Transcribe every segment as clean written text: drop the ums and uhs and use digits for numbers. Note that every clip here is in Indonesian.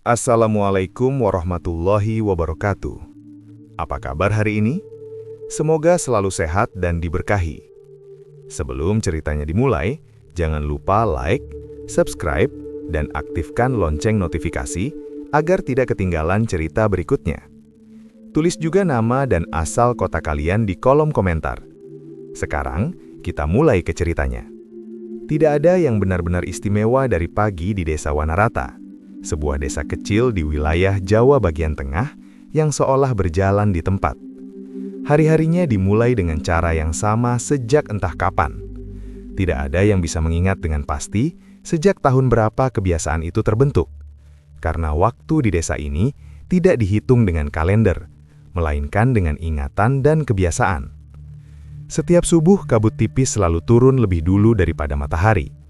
Assalamualaikum warahmatullahi wabarakatuh. Apa kabar hari ini? Semoga selalu sehat dan diberkahi. Sebelum ceritanya dimulai, jangan lupa like, subscribe, dan aktifkan lonceng notifikasi agar tidak ketinggalan cerita berikutnya. Tulis juga nama dan asal kota kalian di kolom komentar. Sekarang, kita mulai ke ceritanya. Tidak ada yang benar-benar istimewa dari pagi di Desa Wanarata, sebuah desa kecil di wilayah Jawa bagian tengah yang seolah berjalan di tempat. Hari-harinya dimulai dengan cara yang sama sejak entah kapan. Tidak ada yang bisa mengingat dengan pasti sejak tahun berapa kebiasaan itu terbentuk. Karena waktu di desa ini tidak dihitung dengan kalender, melainkan dengan ingatan dan kebiasaan. Setiap subuh kabut tipis selalu turun lebih dulu daripada matahari.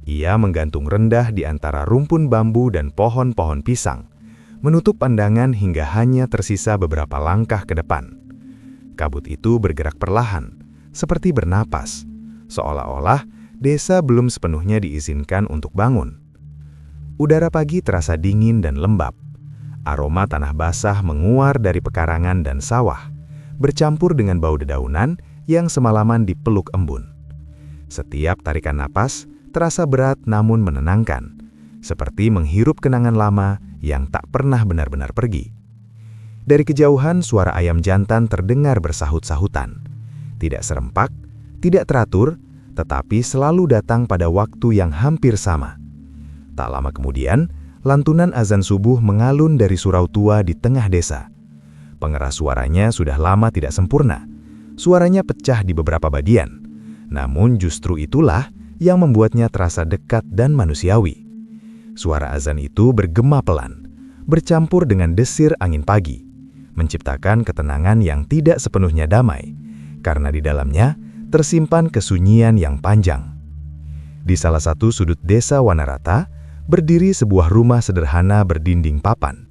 Ia menggantung rendah di antara rumpun bambu dan pohon-pohon pisang, menutup pandangan hingga hanya tersisa beberapa langkah ke depan. Kabut itu bergerak perlahan, seperti bernapas, seolah-olah desa belum sepenuhnya diizinkan untuk bangun. Udara pagi terasa dingin dan lembab. Aroma tanah basah menguar dari pekarangan dan sawah, bercampur dengan bau dedaunan yang semalaman dipeluk embun. Setiap tarikan napas terasa berat namun menenangkan, seperti menghirup kenangan lama yang tak pernah benar-benar pergi. Dari kejauhan suara ayam jantan terdengar bersahut-sahutan. Tidak serempak, tidak teratur, tetapi selalu datang pada waktu yang hampir sama. Tak lama kemudian, lantunan azan subuh mengalun dari surau tua di tengah desa. Pengeras suaranya sudah lama tidak sempurna. Suaranya pecah di beberapa bagian. Namun justru itulah yang membuatnya terasa dekat dan manusiawi. Suara azan itu bergema pelan, bercampur dengan desir angin pagi, menciptakan ketenangan yang tidak sepenuhnya damai, karena di dalamnya tersimpan kesunyian yang panjang. Di salah satu sudut desa Wanarata, berdiri sebuah rumah sederhana berdinding papan.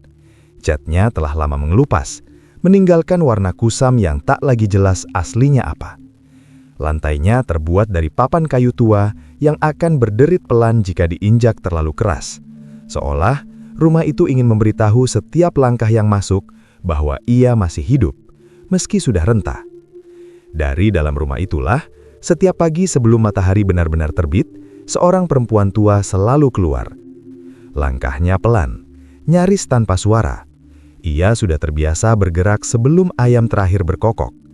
Catnya telah lama mengelupas, meninggalkan warna kusam yang tak lagi jelas aslinya apa. Lantainya terbuat dari papan kayu tua yang akan berderit pelan jika diinjak terlalu keras. Seolah rumah itu ingin memberitahu setiap langkah yang masuk bahwa ia masih hidup, meski sudah rentah. Dari dalam rumah itulah, setiap pagi sebelum matahari benar-benar terbit, seorang perempuan tua selalu keluar. Langkahnya pelan, nyaris tanpa suara. Ia sudah terbiasa bergerak sebelum ayam terakhir berkokok.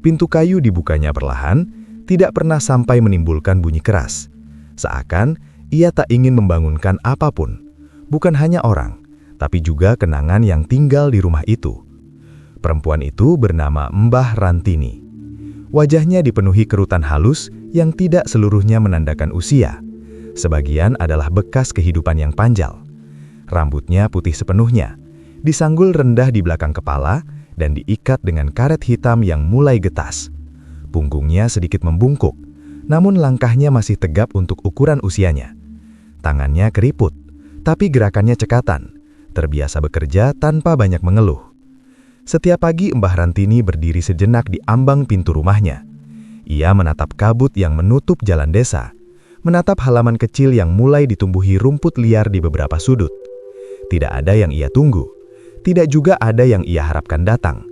Pintu kayu dibukanya perlahan, tidak pernah sampai menimbulkan bunyi keras. Seakan ia tak ingin membangunkan apapun, bukan hanya orang, tapi juga kenangan yang tinggal di rumah itu. Perempuan itu bernama Mbah Rantini. Wajahnya dipenuhi kerutan halus yang tidak seluruhnya menandakan usia. Sebagian adalah bekas kehidupan yang panjal. Rambutnya putih sepenuhnya, disanggul rendah di belakang kepala, dan diikat dengan karet hitam yang mulai getas. Punggungnya sedikit membungkuk, namun langkahnya masih tegap untuk ukuran usianya. Tangannya keriput, tapi gerakannya cekatan, terbiasa bekerja tanpa banyak mengeluh. Setiap pagi Mbah Rantini berdiri sejenak di ambang pintu rumahnya. Ia menatap kabut yang menutup jalan desa, menatap halaman kecil yang mulai ditumbuhi rumput liar di beberapa sudut. Tidak ada yang ia tunggu, tidak juga ada yang ia harapkan datang.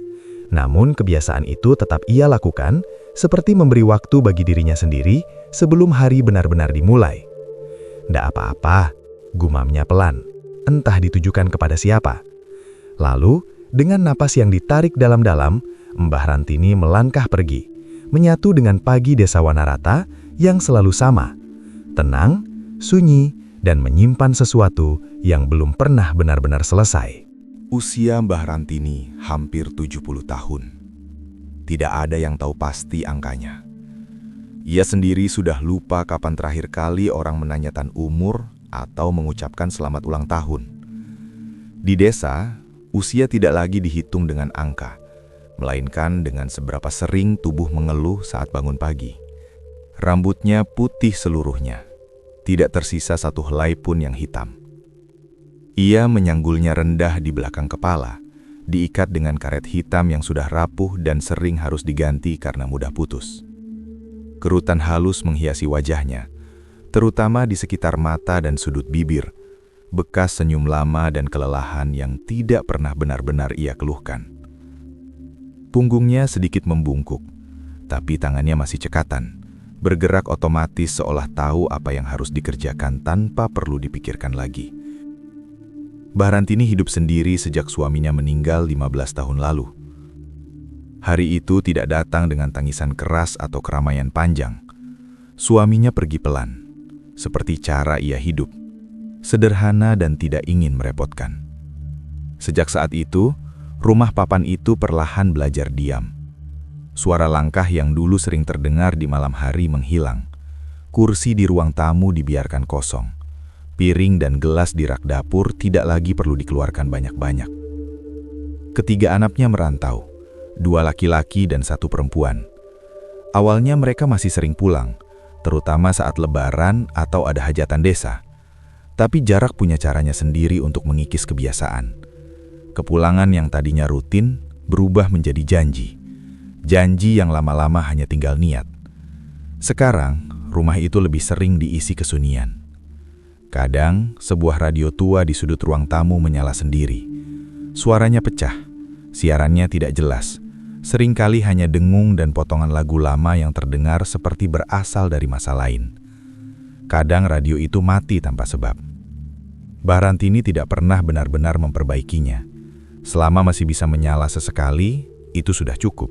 Namun kebiasaan itu tetap ia lakukan, seperti memberi waktu bagi dirinya sendiri sebelum hari benar-benar dimulai. "Ndak apa-apa," gumamnya pelan, entah ditujukan kepada siapa. Lalu, dengan napas yang ditarik dalam-dalam, Mbah Rantini melangkah pergi, menyatu dengan pagi desa Wanarata yang selalu sama, tenang, sunyi, dan menyimpan sesuatu yang belum pernah benar-benar selesai. Usia Mbah Rantini hampir 70 tahun. Tidak ada yang tahu pasti angkanya. Ia sendiri sudah lupa kapan terakhir kali orang menanyakan umur atau mengucapkan selamat ulang tahun. Di desa, usia tidak lagi dihitung dengan angka, melainkan dengan seberapa sering tubuh mengeluh saat bangun pagi. Rambutnya putih seluruhnya, tidak tersisa satu helai pun yang hitam. Ia menyanggulnya rendah di belakang kepala, diikat dengan karet hitam yang sudah rapuh dan sering harus diganti karena mudah putus. Kerutan halus menghiasi wajahnya, terutama di sekitar mata dan sudut bibir, bekas senyum lama dan kelelahan yang tidak pernah benar-benar ia keluhkan. Punggungnya sedikit membungkuk, tapi tangannya masih cekatan, bergerak otomatis seolah tahu apa yang harus dikerjakan tanpa perlu dipikirkan lagi. Mbah Rantini hidup sendiri sejak suaminya meninggal 15 tahun lalu. Hari itu tidak datang dengan tangisan keras atau keramaian panjang. Suaminya pergi pelan, seperti cara ia hidup, sederhana dan tidak ingin merepotkan. Sejak saat itu, rumah papan itu perlahan belajar diam. Suara langkah yang dulu sering terdengar di malam hari menghilang. Kursi di ruang tamu dibiarkan kosong. Piring dan gelas di rak dapur tidak lagi perlu dikeluarkan banyak-banyak. Ketiga anaknya merantau, 2 laki-laki dan 1 perempuan. Awalnya mereka masih sering pulang, terutama saat lebaran atau ada hajatan desa. Tapi jarak punya caranya sendiri untuk mengikis kebiasaan. Kepulangan yang tadinya rutin berubah menjadi janji. Janji yang lama-lama hanya tinggal niat. Sekarang, rumah itu lebih sering diisi kesunyian. Kadang, sebuah radio tua di sudut ruang tamu menyala sendiri. Suaranya pecah, siarannya tidak jelas. Seringkali hanya dengung dan potongan lagu lama yang terdengar seperti berasal dari masa lain. Kadang radio itu mati tanpa sebab. Mbah Rantini tidak pernah benar-benar memperbaikinya. Selama masih bisa menyala sesekali, itu sudah cukup.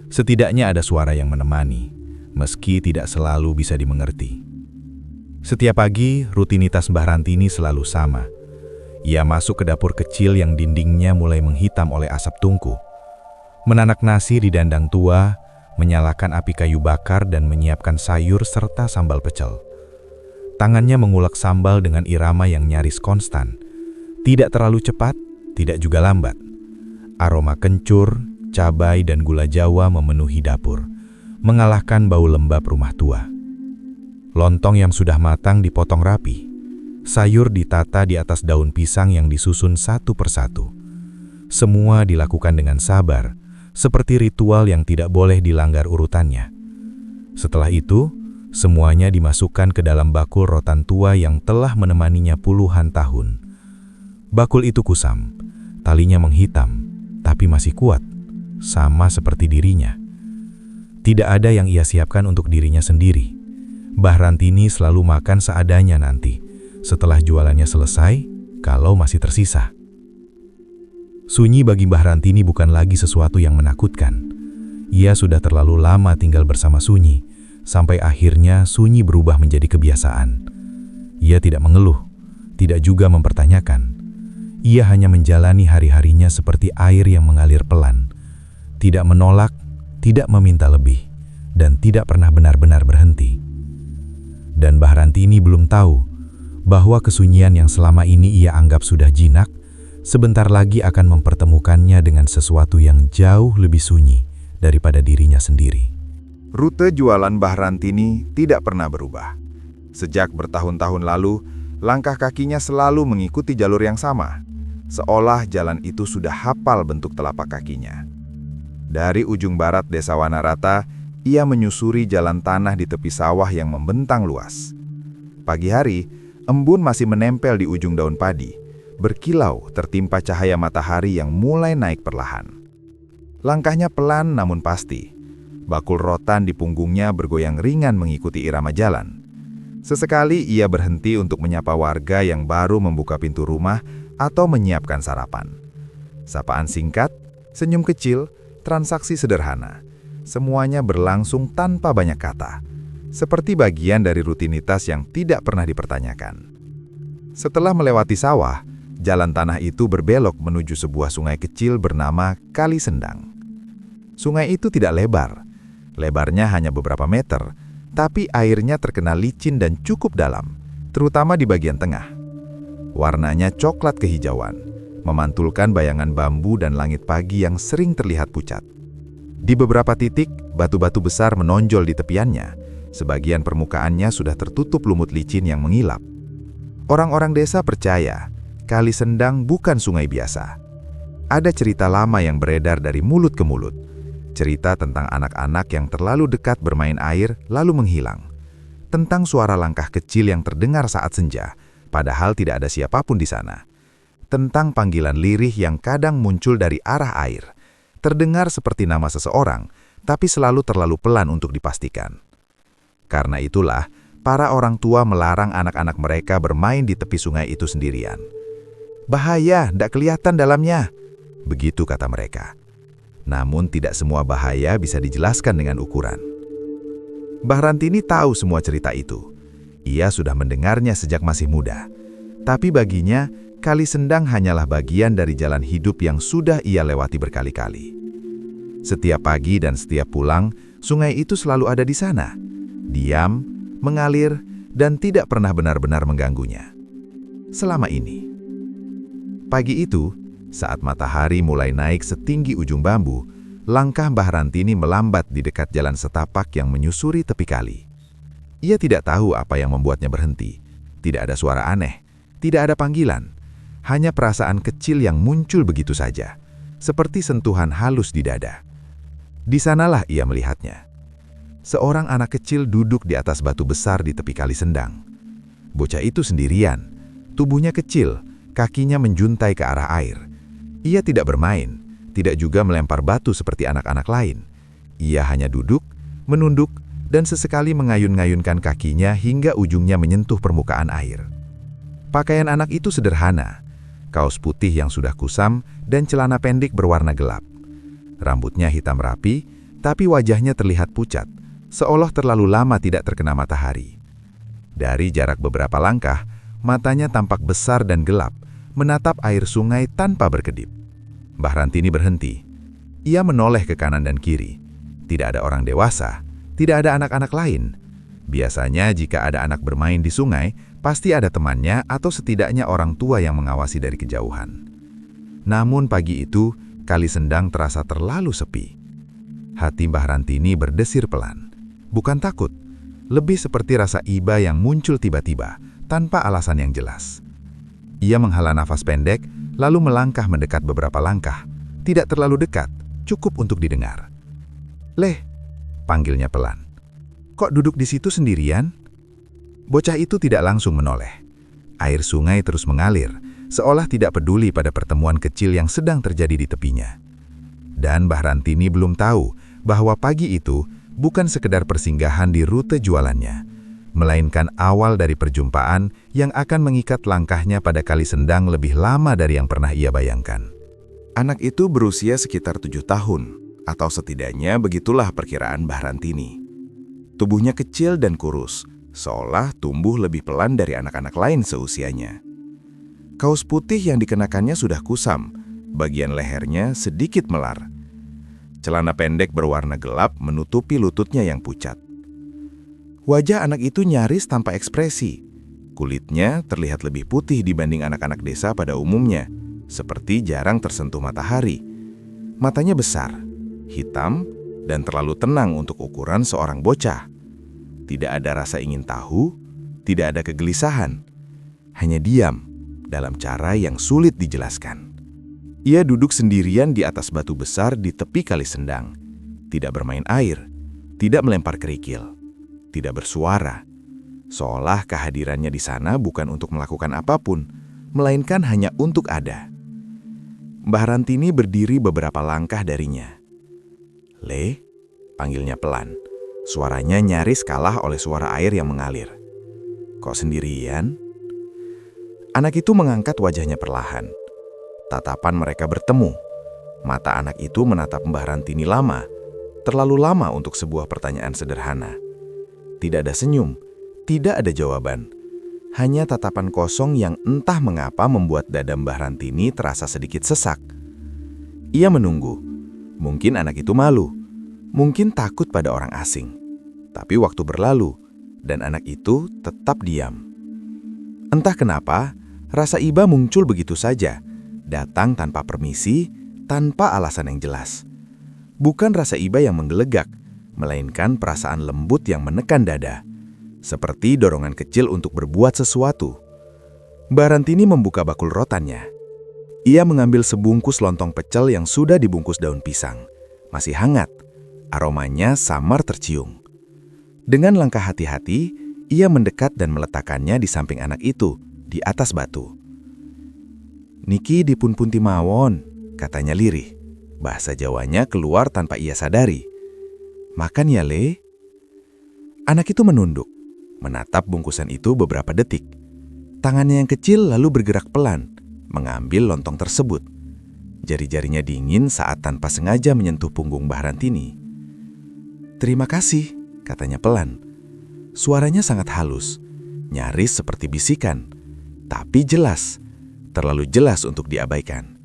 Setidaknya ada suara yang menemani, meski tidak selalu bisa dimengerti. Setiap pagi, rutinitas Mbah Rantini selalu sama. Ia masuk ke dapur kecil yang dindingnya mulai menghitam oleh asap tungku. Menanak nasi di dandang tua, menyalakan api kayu bakar dan menyiapkan sayur serta sambal pecel. Tangannya mengulek sambal dengan irama yang nyaris konstan. Tidak terlalu cepat, tidak juga lambat. Aroma kencur, cabai dan gula Jawa memenuhi dapur, mengalahkan bau lembab rumah tua. Lontong yang sudah matang dipotong rapi. Sayur ditata di atas daun pisang yang disusun satu persatu. Semua dilakukan dengan sabar, seperti ritual yang tidak boleh dilanggar urutannya. Setelah itu, semuanya dimasukkan ke dalam bakul rotan tua yang telah menemaninya puluhan tahun. Bakul itu kusam, talinya menghitam, tapi masih kuat, sama seperti dirinya. Tidak ada yang ia siapkan untuk dirinya sendiri. Mbah Rantini selalu makan seadanya nanti, setelah jualannya selesai, kalau masih tersisa. Sunyi bagi Mbah Rantini bukan lagi sesuatu yang menakutkan. Ia sudah terlalu lama tinggal bersama sunyi, sampai akhirnya sunyi berubah menjadi kebiasaan. Ia tidak mengeluh, tidak juga mempertanyakan. Ia hanya menjalani hari-harinya seperti air yang mengalir pelan. Tidak menolak, tidak meminta lebih, dan tidak pernah benar-benar berhenti. Dan Mbah Rantini belum tahu bahwa kesunyian yang selama ini ia anggap sudah jinak, sebentar lagi akan mempertemukannya dengan sesuatu yang jauh lebih sunyi daripada dirinya sendiri. Rute jualan Mbah Rantini tidak pernah berubah. Sejak bertahun-tahun lalu, langkah kakinya selalu mengikuti jalur yang sama, seolah jalan itu sudah hafal bentuk telapak kakinya. Dari ujung barat desa Wanarata, ia menyusuri jalan tanah di tepi sawah yang membentang luas. Pagi hari, embun masih menempel di ujung daun padi, berkilau tertimpa cahaya matahari yang mulai naik perlahan. Langkahnya pelan namun pasti. Bakul rotan di punggungnya bergoyang ringan mengikuti irama jalan. Sesekali ia berhenti untuk menyapa warga yang baru membuka pintu rumah atau menyiapkan sarapan. Sapaan singkat, senyum kecil, transaksi sederhana. Semuanya berlangsung tanpa banyak kata, seperti bagian dari rutinitas yang tidak pernah dipertanyakan. Setelah melewati sawah, jalan tanah itu berbelok menuju sebuah sungai kecil bernama Kali Sendang. Sungai itu tidak lebar, lebarnya hanya beberapa meter, tapi airnya terkenal licin dan cukup dalam, terutama di bagian tengah. Warnanya coklat kehijauan, memantulkan bayangan bambu dan langit pagi yang sering terlihat pucat. Di beberapa titik, batu-batu besar menonjol di tepiannya. Sebagian permukaannya sudah tertutup lumut licin yang mengilap. Orang-orang desa percaya, Kali Sendang bukan sungai biasa. Ada cerita lama yang beredar dari mulut ke mulut. Cerita tentang anak-anak yang terlalu dekat bermain air lalu menghilang. Tentang suara langkah kecil yang terdengar saat senja, padahal tidak ada siapapun di sana. Tentang panggilan lirih yang kadang muncul dari arah air. Terdengar seperti nama seseorang, tapi selalu terlalu pelan untuk dipastikan. Karena itulah, para orang tua melarang anak-anak mereka bermain di tepi sungai itu sendirian. "Bahaya, tidak kelihatan dalamnya," begitu kata mereka. Namun tidak semua bahaya bisa dijelaskan dengan ukuran. Mbah Rantini tahu semua cerita itu. Ia sudah mendengarnya sejak masih muda. Tapi baginya, Kali Sendang hanyalah bagian dari jalan hidup yang sudah ia lewati berkali-kali. Setiap pagi dan setiap pulang, sungai itu selalu ada di sana. Diam, mengalir, dan tidak pernah benar-benar mengganggunya. Selama ini. Pagi itu, saat matahari mulai naik setinggi ujung bambu, langkah Mbah Rantini melambat di dekat jalan setapak yang menyusuri tepi kali. Ia tidak tahu apa yang membuatnya berhenti. Tidak ada suara aneh, tidak ada panggilan. Hanya perasaan kecil yang muncul begitu saja, seperti sentuhan halus di dada. Di sanalah ia melihatnya. Seorang anak kecil duduk di atas batu besar di tepi Kali Sendang. Bocah itu sendirian, tubuhnya kecil, kakinya menjuntai ke arah air. Ia tidak bermain, tidak juga melempar batu seperti anak-anak lain. Ia hanya duduk, menunduk, dan sesekali mengayun-ngayunkan kakinya hingga ujungnya menyentuh permukaan air. Pakaian anak itu sederhana, kaos putih yang sudah kusam dan celana pendek berwarna gelap. Rambutnya hitam rapi, tapi wajahnya terlihat pucat, seolah terlalu lama tidak terkena matahari. Dari jarak beberapa langkah, matanya tampak besar dan gelap, menatap air sungai tanpa berkedip. Mbah Rantini berhenti. Ia menoleh ke kanan dan kiri. Tidak ada orang dewasa, tidak ada anak-anak lain. Biasanya jika ada anak bermain di sungai, pasti ada temannya atau setidaknya orang tua yang mengawasi dari kejauhan. Namun pagi itu, Kali Sendang terasa terlalu sepi. Hati Mbah Rantini berdesir pelan. Bukan takut, lebih seperti rasa iba yang muncul tiba-tiba, tanpa alasan yang jelas. Ia menghela nafas pendek, lalu melangkah mendekat beberapa langkah. Tidak terlalu dekat, cukup untuk didengar. "Leh," panggilnya pelan. "Kok duduk di situ sendirian?" Bocah itu tidak langsung menoleh. Air sungai terus mengalir, seolah tidak peduli pada pertemuan kecil yang sedang terjadi di tepinya. Dan Mbah Rantini belum tahu bahwa pagi itu bukan sekedar persinggahan di rute jualannya, melainkan awal dari perjumpaan yang akan mengikat langkahnya pada Kali Sendang lebih lama dari yang pernah ia bayangkan. Anak itu berusia sekitar 7 tahun, atau setidaknya begitulah perkiraan Mbah Rantini. Tubuhnya kecil dan kurus, seolah tumbuh lebih pelan dari anak-anak lain seusianya. Kaos putih yang dikenakannya sudah kusam, bagian lehernya sedikit melar. Celana pendek berwarna gelap menutupi lututnya yang pucat. Wajah anak itu nyaris tanpa ekspresi. Kulitnya terlihat lebih putih dibanding anak-anak desa pada umumnya, seperti jarang tersentuh matahari. Matanya besar, hitam, dan terlalu tenang untuk ukuran seorang bocah. Tidak ada rasa ingin tahu, tidak ada kegelisahan. Hanya diam dalam cara yang sulit dijelaskan. Ia duduk sendirian di atas batu besar di tepi Kali Sendang. Tidak bermain air, tidak melempar kerikil, tidak bersuara. Seolah kehadirannya di sana bukan untuk melakukan apapun, melainkan hanya untuk ada. Mbah Rantini berdiri beberapa langkah darinya. "Le," panggilnya pelan. Suaranya nyaris kalah oleh suara air yang mengalir. "Kok sendirian?" Anak itu mengangkat wajahnya perlahan. Tatapan mereka bertemu. Mata anak itu menatap Mbah Rantini lama, terlalu lama untuk sebuah pertanyaan sederhana. Tidak ada senyum, tidak ada jawaban. Hanya tatapan kosong yang entah mengapa membuat dada Mbah Rantini terasa sedikit sesak. Ia menunggu. Mungkin anak itu malu, mungkin takut pada orang asing. Tapi waktu berlalu, dan anak itu tetap diam. Entah kenapa, rasa iba muncul begitu saja, datang tanpa permisi, tanpa alasan yang jelas. Bukan rasa iba yang menggelegak, melainkan perasaan lembut yang menekan dada. Seperti dorongan kecil untuk berbuat sesuatu. Mbah Rantini membuka bakul rotannya. Ia mengambil sebungkus lontong pecel yang sudah dibungkus daun pisang. Masih hangat, aromanya samar tercium. Dengan langkah hati-hati, ia mendekat dan meletakkannya di samping anak itu, di atas batu. "Niki dipun-punti mawon," katanya lirih. Bahasa Jawanya keluar tanpa ia sadari. "Makan ya, Le?" Anak itu menunduk, menatap bungkusan itu beberapa detik. Tangannya yang kecil lalu bergerak pelan, mengambil lontong tersebut. Jari-jarinya dingin saat tanpa sengaja menyentuh punggung Mbah Rantini. "Terima kasih," katanya pelan. Suaranya sangat halus, nyaris seperti bisikan, tapi jelas, terlalu jelas untuk diabaikan.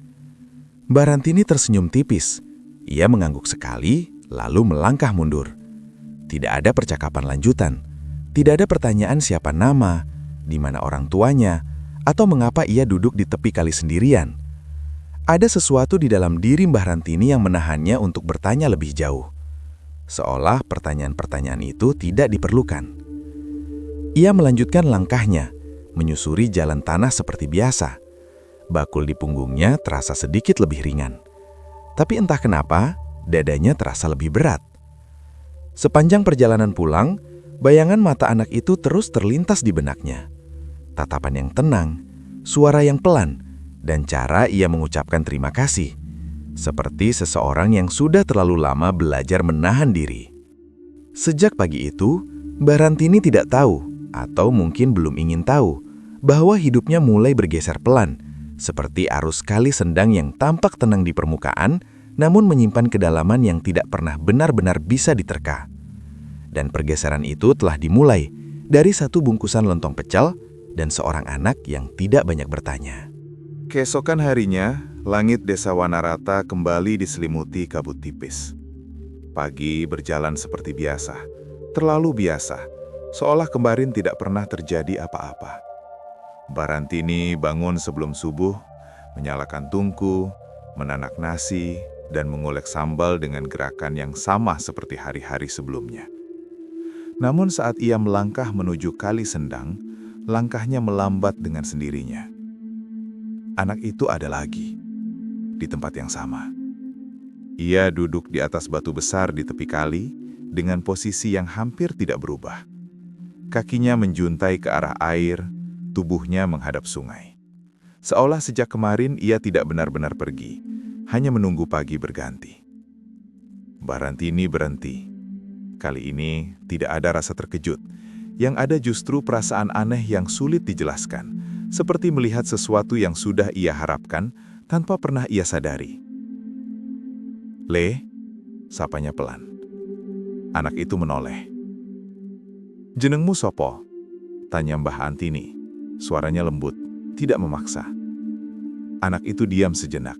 Mbah Rantini tersenyum tipis. Ia mengangguk sekali, lalu melangkah mundur. Tidak ada percakapan lanjutan. Tidak ada pertanyaan siapa nama, di mana orang tuanya, atau mengapa ia duduk di tepi kali sendirian. Ada sesuatu di dalam diri Mbah Rantini yang menahannya untuk bertanya lebih jauh. Seolah pertanyaan-pertanyaan itu tidak diperlukan. Ia melanjutkan langkahnya, menyusuri jalan tanah seperti biasa. Bakul di punggungnya terasa sedikit lebih ringan. Tapi entah kenapa, dadanya terasa lebih berat. Sepanjang perjalanan pulang, bayangan mata anak itu terus terlintas di benaknya. Tatapan yang tenang, suara yang pelan, dan cara ia mengucapkan terima kasih. Seperti seseorang yang sudah terlalu lama belajar menahan diri. Sejak pagi itu, Mbah Rantini tidak tahu, atau mungkin belum ingin tahu, bahwa hidupnya mulai bergeser pelan, seperti arus kali sendang yang tampak tenang di permukaan, namun menyimpan kedalaman yang tidak pernah benar-benar bisa diterka. Dan pergeseran itu telah dimulai dari satu bungkusan lontong pecel dan seorang anak yang tidak banyak bertanya. Keesokan harinya, langit desa Wanarata kembali diselimuti kabut tipis. Pagi berjalan seperti biasa, terlalu biasa, seolah kemarin tidak pernah terjadi apa-apa. Mbah Rantini bangun sebelum subuh, menyalakan tungku, menanak nasi, dan mengolek sambal dengan gerakan yang sama seperti hari-hari sebelumnya. Namun saat ia melangkah menuju kali sendang, langkahnya melambat dengan sendirinya. Anak itu ada lagi, di tempat yang sama. Ia duduk di atas batu besar di tepi kali, dengan posisi yang hampir tidak berubah. Kakinya menjuntai ke arah air, tubuhnya menghadap sungai. Seolah sejak kemarin ia tidak benar-benar pergi, hanya menunggu pagi berganti. Mbah Rantini berhenti. Kali ini tidak ada rasa terkejut, yang ada justru perasaan aneh yang sulit dijelaskan, seperti melihat sesuatu yang sudah ia harapkan tanpa pernah ia sadari. "Le," sapanya pelan. Anak itu menoleh. "Jenengmu sopo?" tanya Mbah Rantini. Suaranya lembut, tidak memaksa. Anak itu diam sejenak.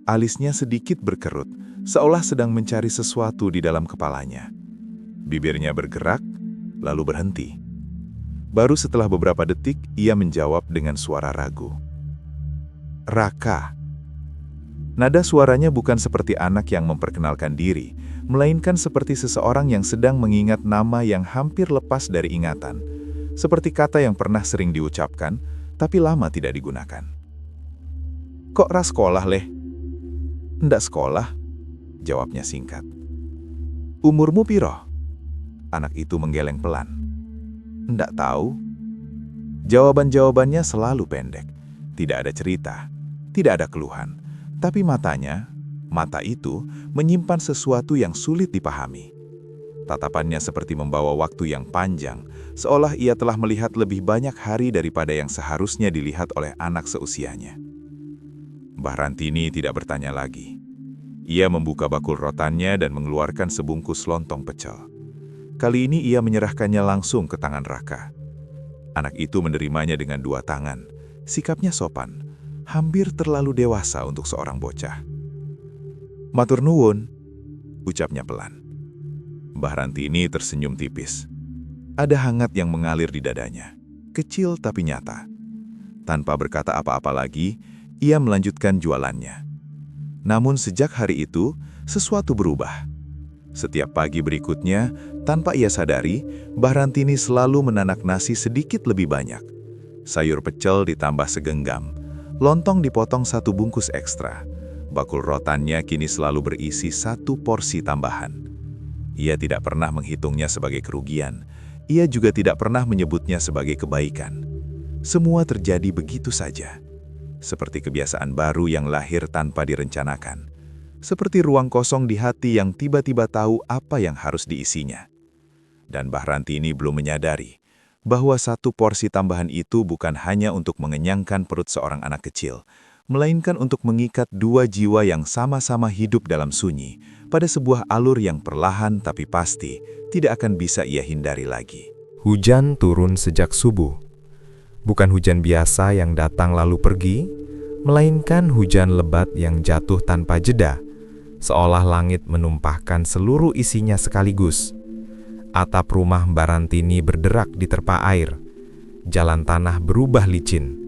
Alisnya sedikit berkerut, seolah sedang mencari sesuatu di dalam kepalanya. Bibirnya bergerak, lalu berhenti. Baru setelah beberapa detik, ia menjawab dengan suara ragu. "Raka." Nada suaranya bukan seperti anak yang memperkenalkan diri, melainkan seperti seseorang yang sedang mengingat nama yang hampir lepas dari ingatan. Seperti kata yang pernah sering diucapkan, tapi lama tidak digunakan. "Kok ra sekolah, Leh?" "Ndak sekolah," jawabnya singkat. "Umurmu piro?" Anak itu menggeleng pelan. "Ndak tahu." Jawaban-jawabannya selalu pendek. Tidak ada cerita, tidak ada keluhan. Tapi mata itu menyimpan sesuatu yang sulit dipahami. Tatapannya seperti membawa waktu yang panjang, seolah ia telah melihat lebih banyak hari daripada yang seharusnya dilihat oleh anak seusianya. Mbah Rantini tidak bertanya lagi. Ia membuka bakul rotannya dan mengeluarkan sebungkus lontong pecel. Kali ini ia menyerahkannya langsung ke tangan Raka. Anak itu menerimanya dengan dua tangan. Sikapnya sopan, hampir terlalu dewasa untuk seorang bocah. "Matur nuwun," ucapnya pelan. Mbah Rantini tersenyum tipis. Ada hangat yang mengalir di dadanya, kecil tapi nyata. Tanpa berkata apa-apa lagi, ia melanjutkan jualannya. Namun sejak hari itu, sesuatu berubah. Setiap pagi berikutnya, tanpa ia sadari, Mbah Rantini selalu menanak nasi sedikit lebih banyak. Sayur pecel ditambah segenggam, lontong dipotong satu bungkus ekstra. Bakul rotannya kini selalu berisi satu porsi tambahan. Ia tidak pernah menghitungnya sebagai kerugian. Ia juga tidak pernah menyebutnya sebagai kebaikan. Semua terjadi begitu saja. Seperti kebiasaan baru yang lahir tanpa direncanakan. Seperti ruang kosong di hati yang tiba-tiba tahu apa yang harus diisinya. Dan Mbah Rantini belum menyadari bahwa satu porsi tambahan itu bukan hanya untuk mengenyangkan perut seorang anak kecil, melainkan untuk mengikat dua jiwa yang sama-sama hidup dalam sunyi pada sebuah alur yang perlahan tapi pasti tidak akan bisa ia hindari lagi. Hujan turun sejak subuh. Bukan hujan biasa yang datang lalu pergi, melainkan hujan lebat yang jatuh tanpa jeda, seolah langit menumpahkan seluruh isinya sekaligus. Atap rumah Mbah Rantini berderak di terpa air. Jalan tanah berubah licin.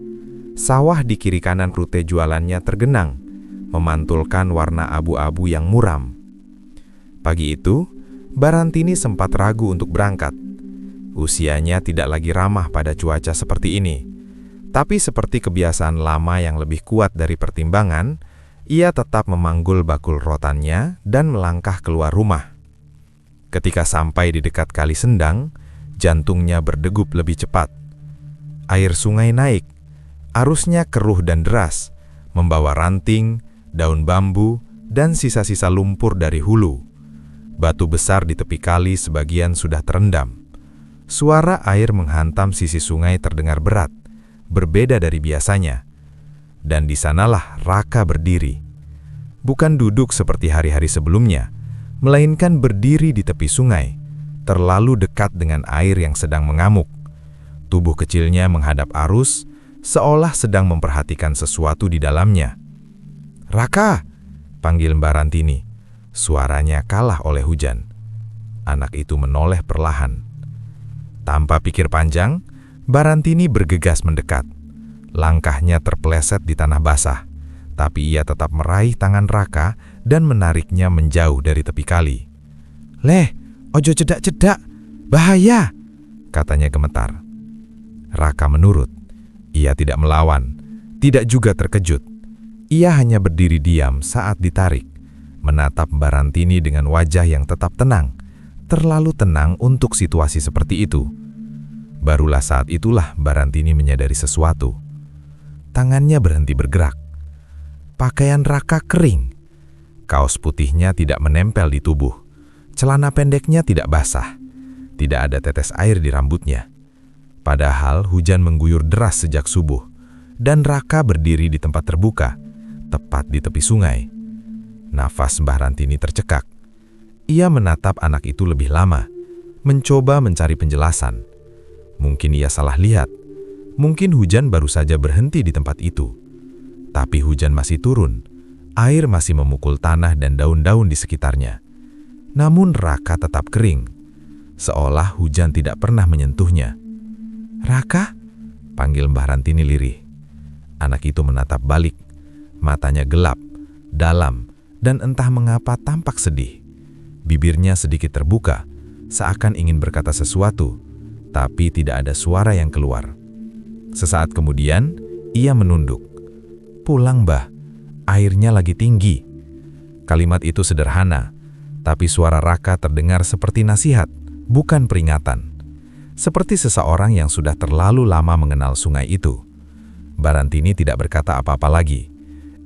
Sawah di kiri kanan rute jualannya tergenang, memantulkan warna abu-abu yang muram. Pagi itu, Mbah Rantini sempat ragu untuk berangkat. Usianya tidak lagi ramah pada cuaca seperti ini. Tapi seperti kebiasaan lama yang lebih kuat dari pertimbangan, ia tetap memanggul bakul rotannya dan melangkah keluar rumah. Ketika sampai di dekat Kali Sendang, jantungnya berdegup lebih cepat. Air sungai naik, arusnya keruh dan deras, membawa ranting, daun bambu, dan sisa-sisa lumpur dari hulu. Batu besar di tepi kali sebagian sudah terendam. Suara air menghantam sisi sungai terdengar berat, berbeda dari biasanya. Dan di sanalah Raka berdiri. Bukan duduk seperti hari-hari sebelumnya, melainkan berdiri di tepi sungai, terlalu dekat dengan air yang sedang mengamuk. Tubuh kecilnya menghadap arus, seolah sedang memperhatikan sesuatu di dalamnya. "Raka!" panggil Mbah Rantini. Suaranya kalah oleh hujan. Anak itu menoleh perlahan. Tanpa pikir panjang, Mbah Rantini bergegas mendekat. Langkahnya terpeleset di tanah basah, tapi ia tetap meraih tangan Raka dan menariknya menjauh dari tepi kali. "Leh, ojo cedak-cedak, bahaya!" katanya gemetar. Raka menurut. Ia tidak melawan, tidak juga terkejut. Ia hanya berdiri diam saat ditarik, menatap Mbah Rantini dengan wajah yang tetap tenang, terlalu tenang untuk situasi seperti itu. Barulah saat itulah Mbah Rantini menyadari sesuatu. Tangannya berhenti bergerak. Pakaian Raka kering. Kaos putihnya tidak menempel di tubuh. Celana pendeknya tidak basah. Tidak ada tetes air di rambutnya. Padahal hujan mengguyur deras sejak subuh. Dan Raka berdiri di tempat terbuka, tepat di tepi sungai. Nafas Mbah Rantini tercekak. Ia menatap anak itu lebih lama, mencoba mencari penjelasan. Mungkin ia salah lihat. Mungkin hujan baru saja berhenti di tempat itu. Tapi hujan masih turun. Air masih memukul tanah dan daun-daun di sekitarnya. Namun Raka tetap kering, seolah hujan tidak pernah menyentuhnya. "Raka?" panggil Mbah Rantini lirih. Anak itu menatap balik. Matanya gelap, dalam, dan entah mengapa tampak sedih. Bibirnya sedikit terbuka, seakan ingin berkata sesuatu, tapi tidak ada suara yang keluar. Sesaat kemudian, ia menunduk. "Pulang, Mbah. Airnya lagi tinggi." Kalimat itu sederhana, tapi suara Raka terdengar seperti nasihat, bukan peringatan. Seperti seseorang yang sudah terlalu lama mengenal sungai itu. Mbah Rantini tidak berkata apa-apa lagi.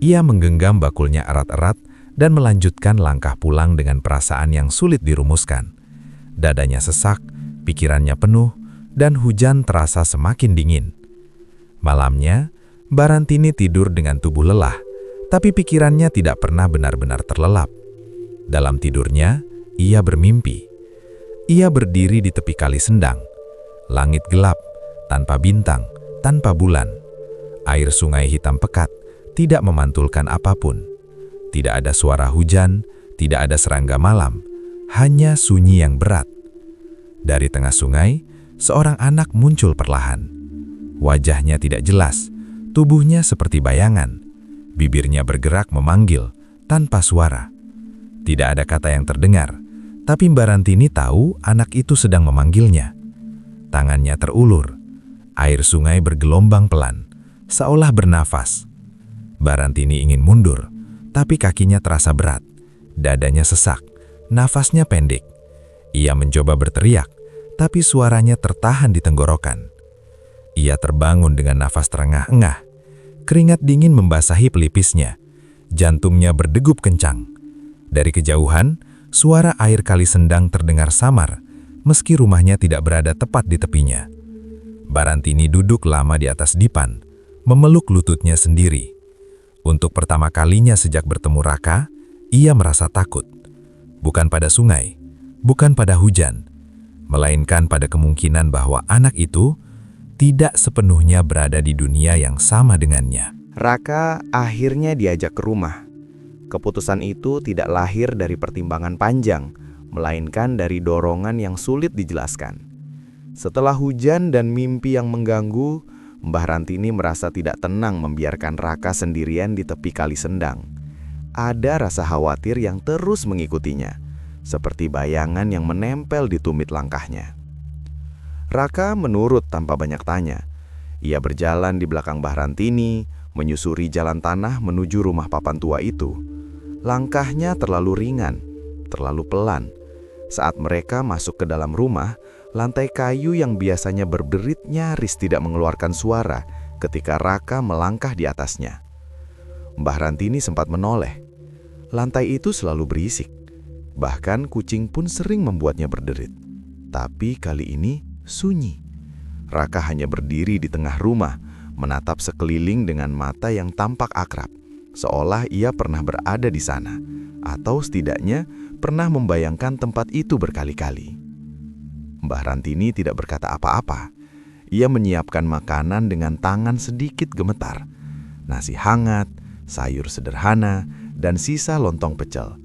Ia menggenggam bakulnya erat-erat dan melanjutkan langkah pulang dengan perasaan yang sulit dirumuskan. Dadanya sesak, pikirannya penuh, dan hujan terasa semakin dingin. Malamnya, Mbah Rantini tidur dengan tubuh lelah, tapi pikirannya tidak pernah benar-benar terlelap. Dalam tidurnya, ia bermimpi. Ia berdiri di tepi Kali Sendang. Langit gelap, tanpa bintang, tanpa bulan. Air sungai hitam pekat, tidak memantulkan apapun. Tidak ada suara hujan, tidak ada serangga malam, hanya sunyi yang berat. Dari tengah sungai, seorang anak muncul perlahan. Wajahnya tidak jelas, tubuhnya seperti bayangan. Bibirnya bergerak memanggil, tanpa suara. Tidak ada kata yang terdengar, tapi Mbah Rantini tahu anak itu sedang memanggilnya. Tangannya terulur. Air sungai bergelombang pelan, seolah bernafas. Mbah Rantini ingin mundur, tapi kakinya terasa berat. Dadanya sesak, nafasnya pendek. Ia mencoba berteriak, tapi suaranya tertahan di tenggorokan. Ia terbangun dengan nafas terengah-engah. Keringat dingin membasahi pelipisnya. Jantungnya berdegup kencang. Dari kejauhan, suara air kali Sendang terdengar samar, meski rumahnya tidak berada tepat di tepinya. Barantini duduk lama di atas dipan, memeluk lututnya sendiri. Untuk pertama kalinya sejak bertemu Raka, ia merasa takut. Bukan pada sungai, bukan pada hujan, melainkan pada kemungkinan bahwa anak itu tidak sepenuhnya berada di dunia yang sama dengannya. Raka akhirnya diajak ke rumah. Keputusan itu tidak lahir dari pertimbangan panjang, melainkan dari dorongan yang sulit dijelaskan. Setelah hujan dan mimpi yang mengganggu, Mbah Rantini merasa tidak tenang membiarkan Raka sendirian di tepi kali Sendang. Ada rasa khawatir yang terus mengikutinya, seperti bayangan yang menempel di tumit langkahnya. Raka menurut tanpa banyak tanya. Ia berjalan di belakang Mbah Rantini, menyusuri jalan tanah menuju rumah papan tua itu. Langkahnya terlalu ringan, terlalu pelan. Saat mereka masuk ke dalam rumah, lantai kayu yang biasanya berderit nyaris tidak mengeluarkan suara ketika Raka melangkah di atasnya. Mbah Rantini sempat menoleh. Lantai itu selalu berisik. Bahkan kucing pun sering membuatnya berderit. Tapi kali ini sunyi. Raka hanya berdiri di tengah rumah, menatap sekeliling dengan mata yang tampak akrab, seolah ia pernah berada di sana, atau setidaknya pernah membayangkan tempat itu berkali-kali. Mbah Rantini tidak berkata apa-apa. Ia menyiapkan makanan dengan tangan sedikit gemetar. Nasi hangat, sayur sederhana, dan sisa lontong pecel.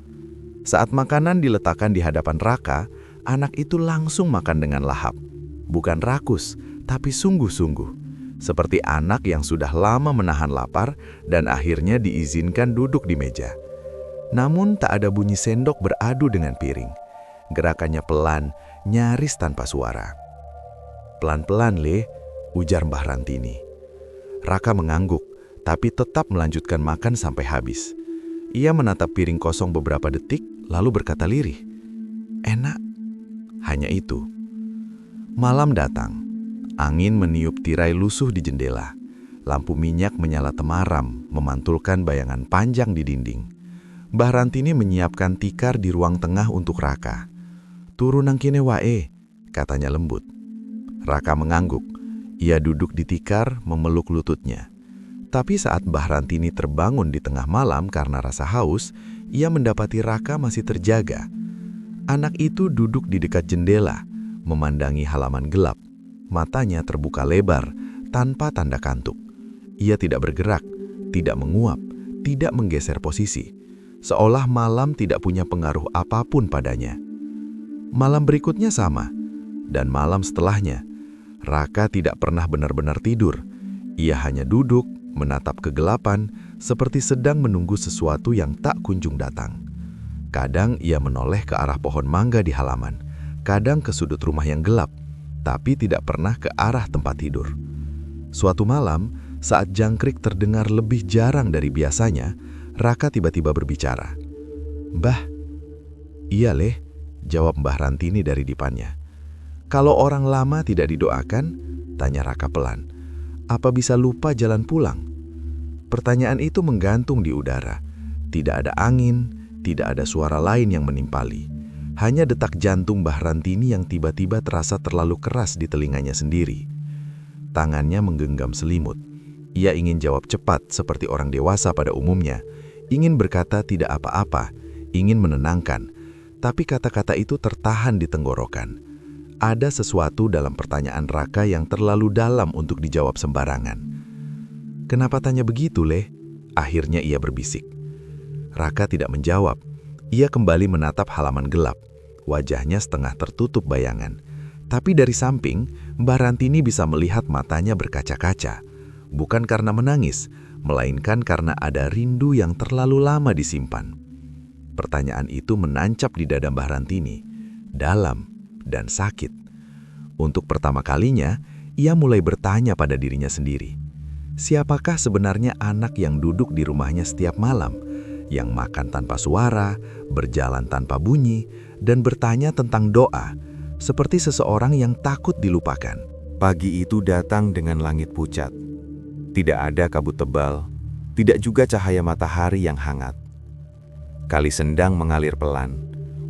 Saat makanan diletakkan di hadapan Raka, anak itu langsung makan dengan lahap. Bukan rakus, tapi sungguh-sungguh. Seperti anak yang sudah lama menahan lapar dan akhirnya diizinkan duduk di meja. Namun tak ada bunyi sendok beradu dengan piring. Gerakannya pelan, nyaris tanpa suara. "Pelan-pelan, Le," ujar Mbah Rantini. Raka mengangguk, tapi tetap melanjutkan makan sampai habis. Ia menatap piring kosong beberapa detik, lalu berkata lirih, "Enak." Hanya itu. Malam datang. Angin meniup tirai lusuh di jendela. Lampu minyak menyala temaram, memantulkan bayangan panjang di dinding. Mbah Rantini menyiapkan tikar di ruang tengah untuk Raka. "Turun nang kene wae," katanya lembut. Raka mengangguk. Ia duduk di tikar, memeluk lututnya. Tapi saat Mbah Rantini terbangun di tengah malam karena rasa haus, ia mendapati Raka masih terjaga. Anak itu duduk di dekat jendela, memandangi halaman gelap. Matanya terbuka lebar, tanpa tanda kantuk. Ia tidak bergerak, tidak menguap, tidak menggeser posisi. Seolah malam tidak punya pengaruh apapun padanya. Malam berikutnya sama, dan malam setelahnya. Raka tidak pernah benar-benar tidur. Ia hanya duduk, menatap kegelapan, seperti sedang menunggu sesuatu yang tak kunjung datang. Kadang ia menoleh ke arah pohon mangga di halaman, kadang ke sudut rumah yang gelap, tapi tidak pernah ke arah tempat tidur. Suatu malam, saat jangkrik terdengar lebih jarang dari biasanya, Raka tiba-tiba berbicara. "Mbah." "Iya, Leh," jawab Mbah Rantini dari dipannya. "Kalau orang lama tidak didoakan," tanya Raka pelan, "apa bisa lupa jalan pulang?" Pertanyaan itu menggantung di udara. Tidak ada angin, tidak ada suara lain yang menimpali. Hanya detak jantung Mbah Rantini yang tiba-tiba terasa terlalu keras di telinganya sendiri. Tangannya menggenggam selimut. Ia ingin jawab cepat seperti orang dewasa pada umumnya. Ingin berkata tidak apa-apa, ingin menenangkan. Tapi kata-kata itu tertahan di tenggorokan. Ada sesuatu dalam pertanyaan Raka yang terlalu dalam untuk dijawab sembarangan. "Kenapa tanya begitu, Leh?" Akhirnya ia berbisik. Raka tidak menjawab. Ia kembali menatap halaman gelap. Wajahnya setengah tertutup bayangan. Tapi dari samping, Mbah Rantini bisa melihat matanya berkaca-kaca. Bukan karena menangis, melainkan karena ada rindu yang terlalu lama disimpan. Pertanyaan itu menancap di dada Mbah Rantini, dalam dan sakit. Untuk pertama kalinya, ia mulai bertanya pada dirinya sendiri. Siapakah sebenarnya anak yang duduk di rumahnya setiap malam, yang makan tanpa suara, berjalan tanpa bunyi, dan bertanya tentang doa, seperti seseorang yang takut dilupakan? Pagi itu datang dengan langit pucat. Tidak ada kabut tebal, tidak juga cahaya matahari yang hangat. Kali Sendang mengalir pelan,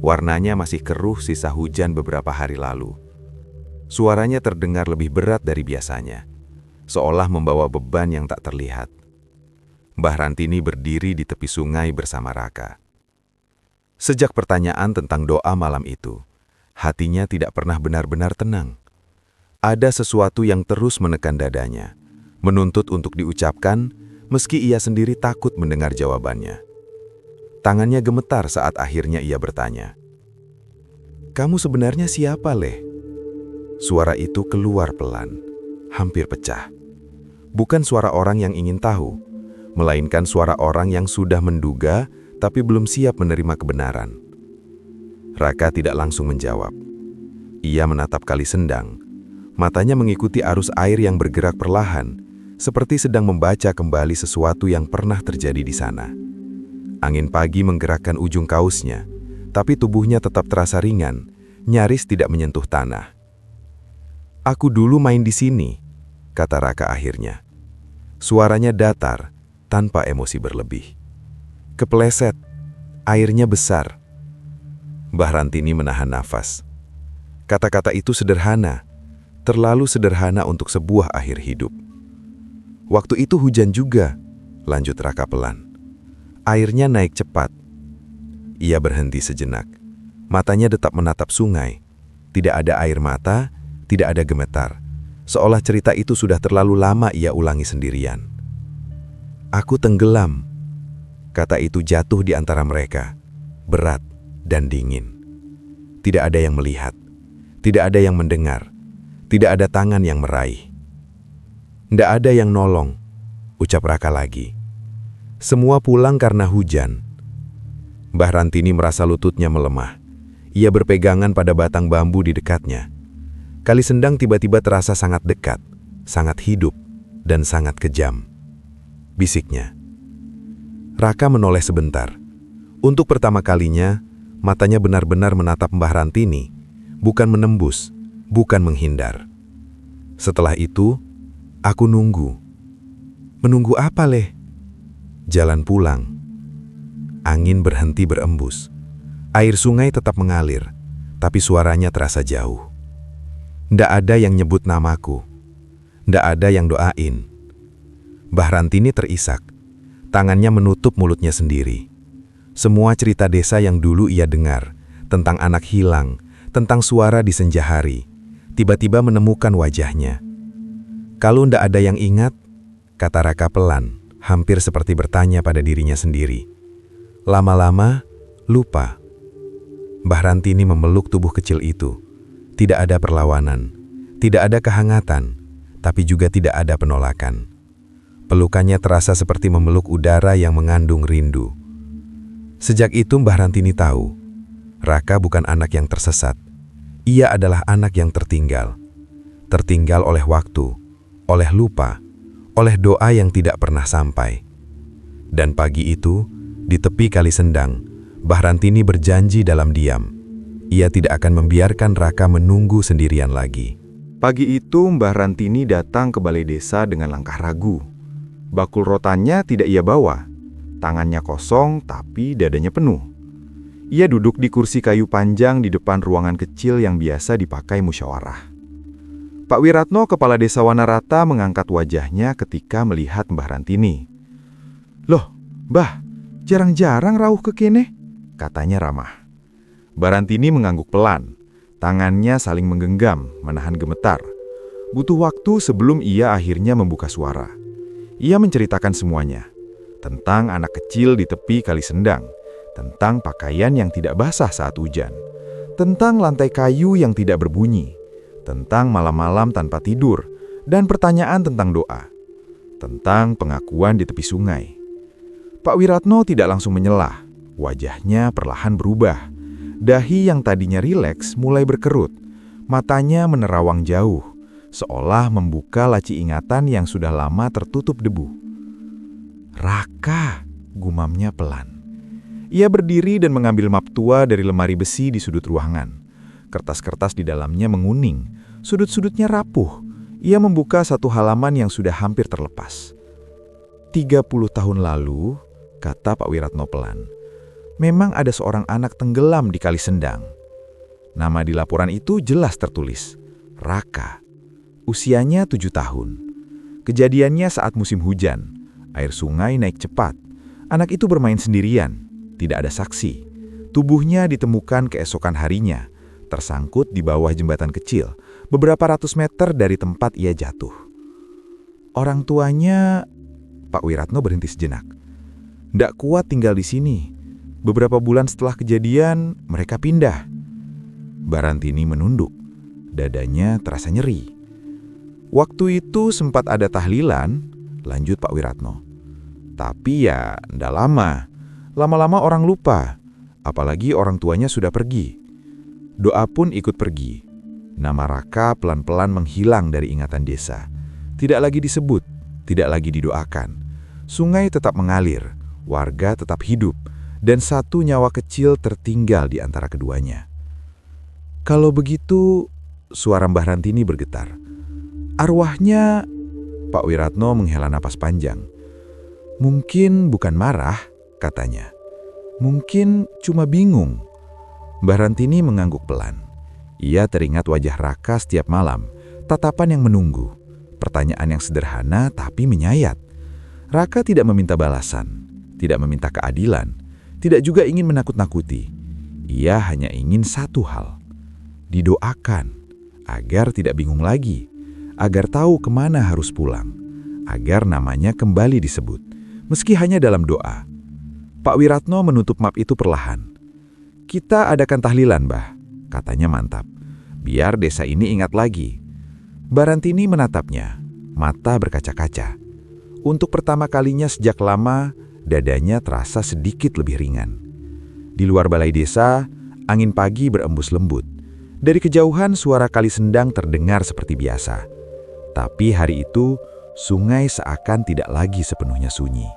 warnanya masih keruh sisa hujan beberapa hari lalu. Suaranya terdengar lebih berat dari biasanya, seolah membawa beban yang tak terlihat. Mbah Rantini berdiri di tepi sungai bersama Raka. Sejak pertanyaan tentang doa malam itu, hatinya tidak pernah benar-benar tenang. Ada sesuatu yang terus menekan dadanya, menuntut untuk diucapkan, meski ia sendiri takut mendengar jawabannya. Tangannya gemetar saat akhirnya ia bertanya, "Kamu sebenarnya siapa, Leh?" Suara itu keluar pelan, hampir pecah. Bukan suara orang yang ingin tahu, melainkan suara orang yang sudah menduga tapi belum siap menerima kebenaran. Raka tidak langsung menjawab. Ia menatap Kali Sendang. Matanya mengikuti arus air yang bergerak perlahan, seperti sedang membaca kembali sesuatu yang pernah terjadi di sana. Angin pagi menggerakkan ujung kausnya, tapi tubuhnya tetap terasa ringan, nyaris tidak menyentuh tanah. "Aku dulu main di sini," kata Raka akhirnya. Suaranya datar, tanpa emosi berlebih. "Kepleset, airnya besar." Mbah Rantini menahan nafas. Kata-kata itu sederhana, terlalu sederhana untuk sebuah akhir hidup. "Waktu itu hujan juga," lanjut Raka pelan. "Airnya naik cepat." Ia berhenti sejenak. Matanya tetap menatap sungai. Tidak ada air mata, tidak ada gemetar. Seolah cerita itu sudah terlalu lama ia ulangi sendirian. "Aku tenggelam." Kata itu jatuh di antara mereka, berat dan dingin. Tidak ada yang melihat, tidak ada yang mendengar. Tidak ada tangan yang meraih. "Tidak ada yang nolong," ucap Raka lagi. "Semua pulang karena hujan." Mbah Rantini merasa lututnya melemah. Ia berpegangan pada batang bambu di dekatnya. Kali Sendang tiba-tiba terasa sangat dekat, sangat hidup, dan sangat kejam. Bisiknya. Raka menoleh sebentar. Untuk pertama kalinya, matanya benar-benar menatap Mbah Rantini, bukan menembus, bukan menghindar. Setelah itu, aku nunggu. "Menunggu apa, Leh?" Jalan pulang. Angin berhenti berembus. Air sungai tetap mengalir, tapi suaranya terasa jauh. Ndak ada yang nyebut namaku. Ndak ada yang doain. Mbah Rantini terisak. Tangannya menutup mulutnya sendiri. Semua cerita desa yang dulu ia dengar, tentang anak hilang, tentang suara di senja hari, tiba-tiba menemukan wajahnya. "Kalau ndak ada yang ingat," kata Raka pelan, hampir seperti bertanya pada dirinya sendiri. "Lama-lama, lupa." Mbah Rantini memeluk tubuh kecil itu. Tidak ada perlawanan, tidak ada kehangatan, tapi juga tidak ada penolakan. Pelukannya terasa seperti memeluk udara yang mengandung rindu. Sejak itu Mbah Rantini tahu, Raka bukan anak yang tersesat. Ia adalah anak yang tertinggal. Tertinggal oleh waktu, oleh lupa, oleh doa yang tidak pernah sampai. Dan pagi itu, di tepi Kali Sendang, Mbah Rantini berjanji dalam diam. Ia tidak akan membiarkan Raka menunggu sendirian lagi. Pagi itu Mbah Rantini datang ke balai desa dengan langkah ragu. Bakul rotannya tidak ia bawa. Tangannya kosong tapi dadanya penuh. Ia duduk di kursi kayu panjang di depan ruangan kecil yang biasa dipakai musyawarah. Pak Wiratno, kepala desa Wanarata, mengangkat wajahnya ketika melihat Mbah Rantini. "Loh, Mbah, jarang-jarang rauh ke kene," katanya ramah. Mbah Rantini mengangguk pelan. Tangannya saling menggenggam, menahan gemetar. Butuh waktu sebelum ia akhirnya membuka suara. Ia menceritakan semuanya. Tentang anak kecil di tepi Kali Sendang. Tentang pakaian yang tidak basah saat hujan. Tentang lantai kayu yang tidak berbunyi. Tentang malam-malam tanpa tidur. Dan pertanyaan tentang doa. Tentang pengakuan di tepi sungai. Pak Wiratno tidak langsung menyelah. Wajahnya perlahan berubah. Dahi yang tadinya rileks mulai berkerut. Matanya menerawang jauh, seolah membuka laci ingatan yang sudah lama tertutup debu. "Raka," gumamnya pelan. Ia berdiri dan mengambil map tua dari lemari besi di sudut ruangan. Kertas-kertas di dalamnya menguning, sudut-sudutnya rapuh, Ia membuka satu halaman yang sudah hampir terlepas. 30 tahun lalu, kata Pak Wiratno pelan, memang ada seorang anak tenggelam di Kali Sendang. Nama di laporan itu jelas tertulis, Raka. Usianya 7 tahun. Kejadiannya saat musim hujan. Air sungai naik cepat. Anak itu bermain sendirian. Tidak ada saksi. Tubuhnya ditemukan keesokan harinya, tersangkut di bawah jembatan kecil, beberapa ratus meter dari tempat ia jatuh. Orang tuanya, Pak Wiratno berhenti sejenak. Ndak kuat tinggal di sini. Beberapa bulan setelah kejadian, mereka pindah. Barantini menunduk. Dadanya terasa nyeri. Waktu itu sempat ada tahlilan, lanjut Pak Wiratno. Tapi ya, ndak lama. Lama-lama orang lupa. Apalagi orang tuanya sudah pergi. Doa pun ikut pergi. Nama Raka pelan-pelan menghilang dari ingatan desa. Tidak lagi disebut, tidak lagi didoakan. Sungai tetap mengalir, warga tetap hidup, dan satu nyawa kecil tertinggal di antara keduanya. Kalau begitu, suara Mbah Rantini bergetar. Arwahnya, Pak Wiratno menghela napas panjang. Mungkin bukan marah, katanya. Mungkin cuma bingung. Mbah Rantini mengangguk pelan. Ia teringat wajah Raka setiap malam, tatapan yang menunggu. Pertanyaan yang sederhana tapi menyayat. Raka tidak meminta balasan, tidak meminta keadilan, tidak juga ingin menakut-nakuti. Ia hanya ingin satu hal. Didoakan, agar tidak bingung lagi, agar tahu kemana harus pulang, agar namanya kembali disebut, meski hanya dalam doa. Pak Wiratno menutup map itu perlahan. Kita adakan tahlilan, Mbah, katanya mantap. Biar desa ini ingat lagi. Barantini menatapnya, mata berkaca-kaca. Untuk pertama kalinya sejak lama, dadanya terasa sedikit lebih ringan. Di luar balai desa, angin pagi berembus lembut. Dari kejauhan suara Kali Sendang terdengar seperti biasa. Tapi hari itu, sungai seakan tidak lagi sepenuhnya sunyi.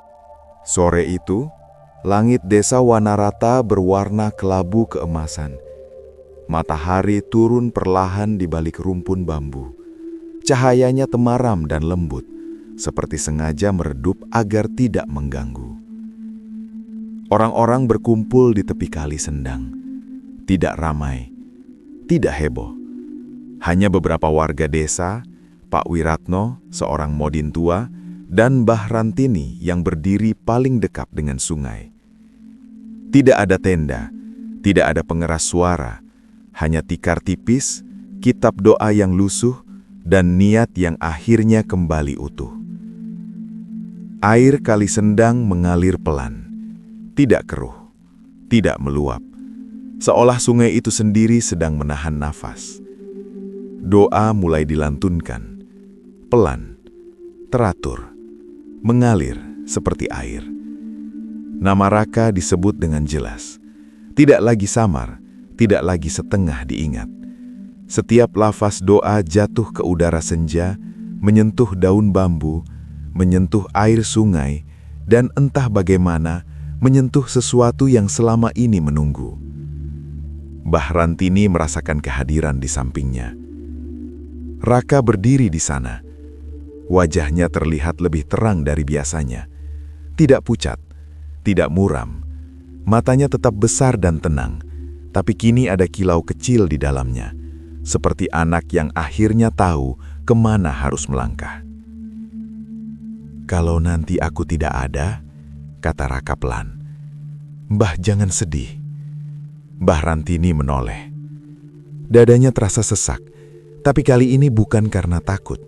Sore itu, langit desa Wanarata berwarna kelabu keemasan. Matahari turun perlahan di balik rumpun bambu. Cahayanya temaram dan lembut, seperti sengaja meredup agar tidak mengganggu. Orang-orang berkumpul di tepi Kali Sendang. Tidak ramai, tidak heboh. Hanya beberapa warga desa, Pak Wiratno, seorang modin tua, dan Mbah Rantini yang berdiri paling dekat dengan sungai. Tidak ada tenda, tidak ada pengeras suara, hanya tikar tipis, kitab doa yang lusuh, dan niat yang akhirnya kembali utuh. Air Kali Sendang mengalir pelan, tidak keruh, tidak meluap, seolah sungai itu sendiri sedang menahan nafas. Doa mulai dilantunkan, pelan, teratur, mengalir seperti air. Nama Raka disebut dengan jelas, tidak lagi samar, tidak lagi setengah diingat. Setiap lafaz doa jatuh ke udara senja, menyentuh daun bambu, menyentuh air sungai, dan entah bagaimana menyentuh sesuatu yang selama ini menunggu. Mbah Rantini merasakan kehadiran di sampingnya. Raka berdiri di sana. Wajahnya terlihat lebih terang dari biasanya. Tidak pucat, tidak muram. Matanya tetap besar dan tenang, tapi kini ada kilau kecil di dalamnya, seperti anak yang akhirnya tahu kemana harus melangkah. Kalau nanti aku tidak ada, kata Raka pelan, Mbah jangan sedih. Mbah Rantini menoleh. Dadanya terasa sesak, tapi kali ini bukan karena takut.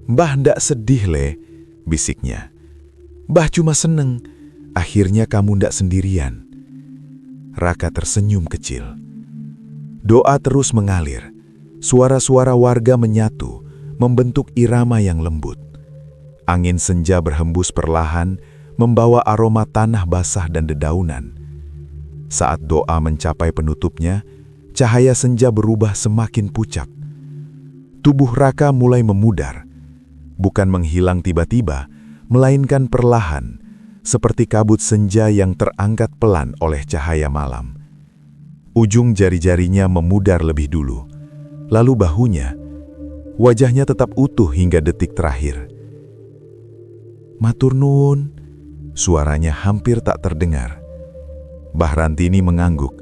Mbah ndak sedih, Le, bisiknya. Mbah cuma seneng, akhirnya kamu ndak sendirian. Raka tersenyum kecil. Doa terus mengalir. Suara-suara warga menyatu, membentuk irama yang lembut. Angin senja berhembus perlahan, membawa aroma tanah basah dan dedaunan. Saat doa mencapai penutupnya, cahaya senja berubah semakin pucat. Tubuh Raka mulai memudar, bukan menghilang tiba-tiba, melainkan perlahan, seperti kabut senja yang terangkat pelan oleh cahaya malam. Ujung jari-jarinya memudar lebih dulu, lalu bahunya, Wajahnya tetap utuh hingga detik terakhir. "Matur nuwun," suaranya hampir tak terdengar. Mbah Rantini mengangguk.